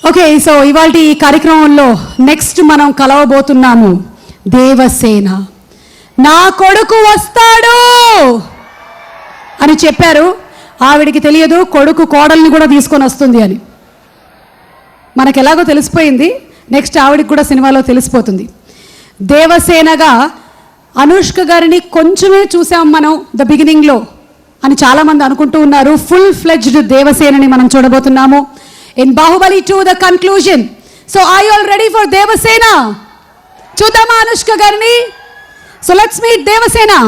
Okay, so ఇవాళ ఈ కార్యక్రమంలో నెక్స్ట్ మనం కలవబోతున్నాము దేవసేన. నా కొడుకు వస్తాడు అని చెప్పారు. ఆవిడికి తెలియదు కొడుకు కోడల్ని కూడా తీసుకొని వస్తుంది అని. మనకు ఎలాగో తెలిసిపోయింది, నెక్స్ట్ ఆవిడికి కూడా సినిమాలో తెలిసిపోతుంది. దేవసేనగా అనుష్క గారిని కొంచెమే చూసాం మనం ద బిగినింగ్లో అని చాలామంది అనుకుంటూ ఉన్నారు. ఫుల్ ఫ్లెడ్జ్డ్ దేవసేనని మనం చూడబోతున్నాము in Bahubali 2 the conclusion. So are you all ready for Devasena? చూద్దామా అనుష్క గారిని? So let's meet Devasena.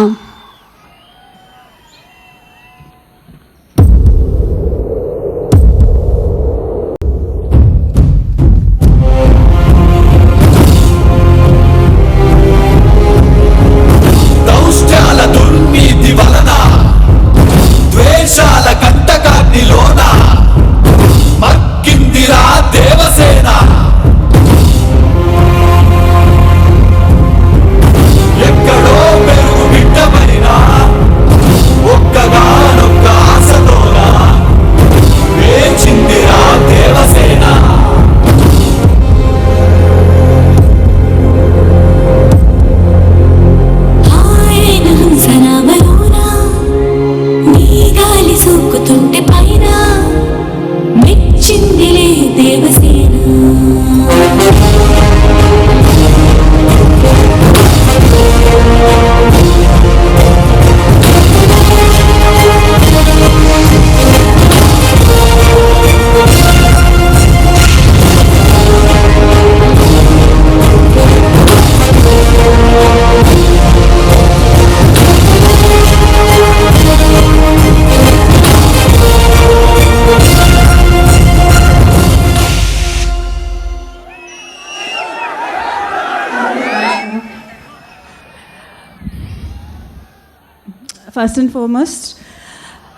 First and foremost,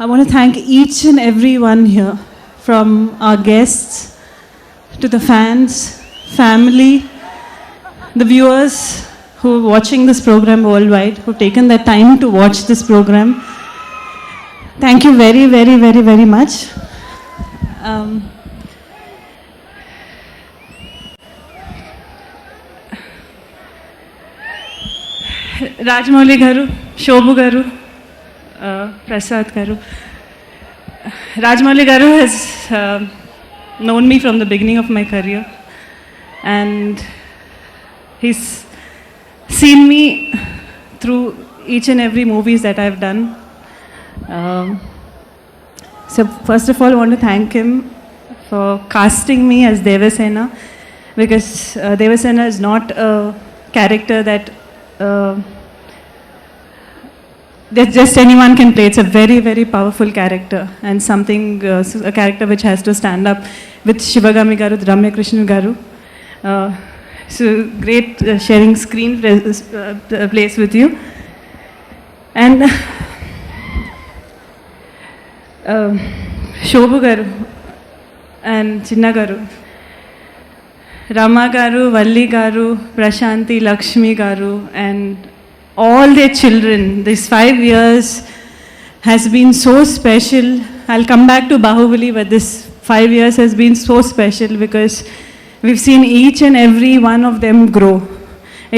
I want to thank each and every one here, from our guests to the fans, family, the viewers who are watching this program worldwide, who have taken their time to watch this program. Thank you very, very, very, very much. Rajamouli garu, Shobhu garu, Prasad garu. Rajamouli garu has known me from the beginning of my career, and he's seen me through each and every movies that I've done. So first of all, I want to thank him for casting me as Devasena, because Devasena is not a character that just anyone can play. It's a very, very powerful character, and something, a character which has to stand up with Shivagami garu, Ramya Krishnan garu. So great sharing screen place with you. And Shobhu garu and Chinna garu, Rama garu, Valli garu, Prashanti, Lakshmi garu, and all their children. This 5 years has been so special. I'll come back to Bahubali, but this 5 years has been so special because we've seen each and every one of them grow.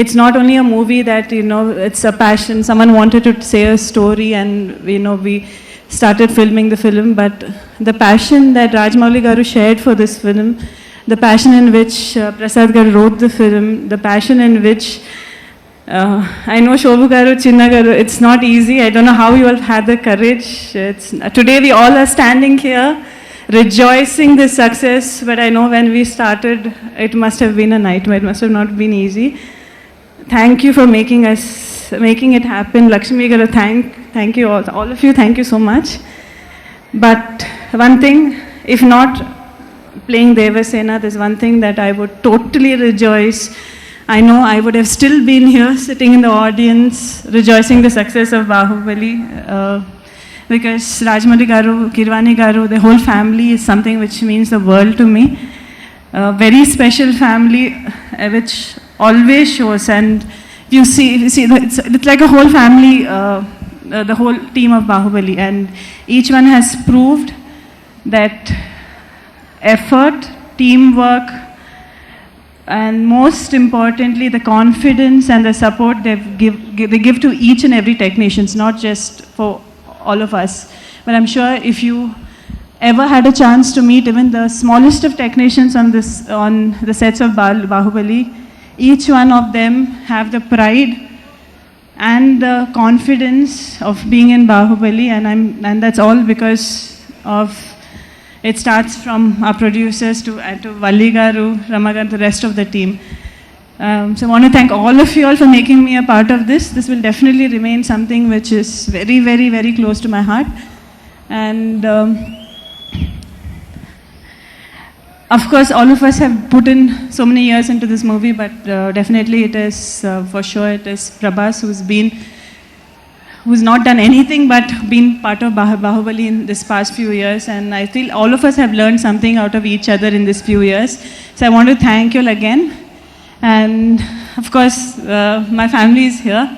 It's not only a movie that, you know, it's a passion. Someone wanted to say a story and, you know, we started filming the film, but the passion that Rajamouli garu shared for this film, the passion in which Prasad garu wrote the film, the passion in which I know Shobhu garu, Chinna garu, it's not easy. I don't know how you all had the courage. Today we all are standing here rejoicing this success, but I know when we started, it must have been a nightmare. It must have not been easy. Thank you for making it happen. Lakshmi garu, thank you all of you, thank you so much. But one thing, if not playing Devasena, there's one thing that I would totally rejoice. I know I would have still been here sitting in the audience rejoicing the success of Bahubali, because Rajamouli garu, Kirwani garu, the whole family is something which means the world to me. A very special family which always shows, and you see it's like a whole family, the whole team of Bahubali, and each one has proved that effort teamwork, and most importantly, the confidence and the support they give to each and every technician, not just for all of us. But I'm sure if you ever had a chance to meet even the smallest of technicians on the sets of Bahubali, each one of them have the pride and the confidence of being in Bahubali, and that's all because of, it starts from our producers to Valli Garu, Ramagan, the rest of the team. So I want to thank all of you all for making me a part of this. This will definitely remain something which is very, very, very close to my heart. And of course, all of us have put in so many years into this movie, but definitely it is, for sure, it is Prabhas who's not done anything but been part of Bahubali in this past few years, and I feel all of us have learned something out of each other in this few years. So I want to thank you all again, and of course my family is here.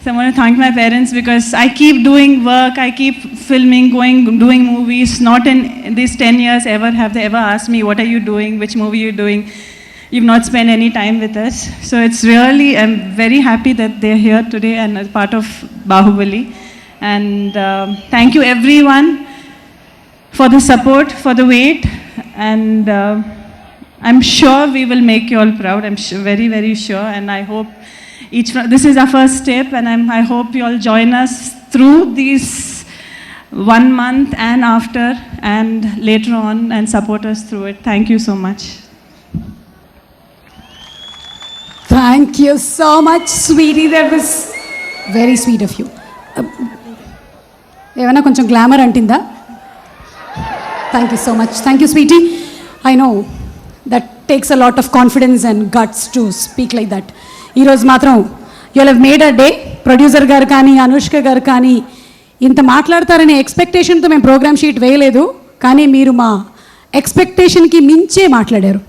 So I want to thank my parents because I keep doing work, I keep filming, doing movies. Not in these 10 years ever have they ever asked me, what are you doing, which movie are you doing? You've not spent any time with us. So it's really, I'm very happy that they're here today and as part of Bahubali. And thank you everyone for the support, for the wait. And I'm sure we will make you all proud. I'm very, very sure. And I hope this is our first step, and I hope you all join us through these 1 month and after and later on and support us through it. Thank you so much. Thank you so much, sweetie. That was very sweet of you. ఏమైనా కొంచెం glamour అంటిందా? Thank you so much. Thank you, sweetie. I know that takes a lot of confidence and guts to speak like that. ఈరోజు మాత్రం you have made a day. Producer గారు కానీ అనుష్క గారు కానీ ఇంత మాట్లాడతారనే ఎక్స్పెక్టేషన్తో మేము ప్రోగ్రామ్ షీట్ వేయలేదు, కానీ మీరు మా ఎక్స్పెక్టేషన్కి మించే మాట్లాడారు.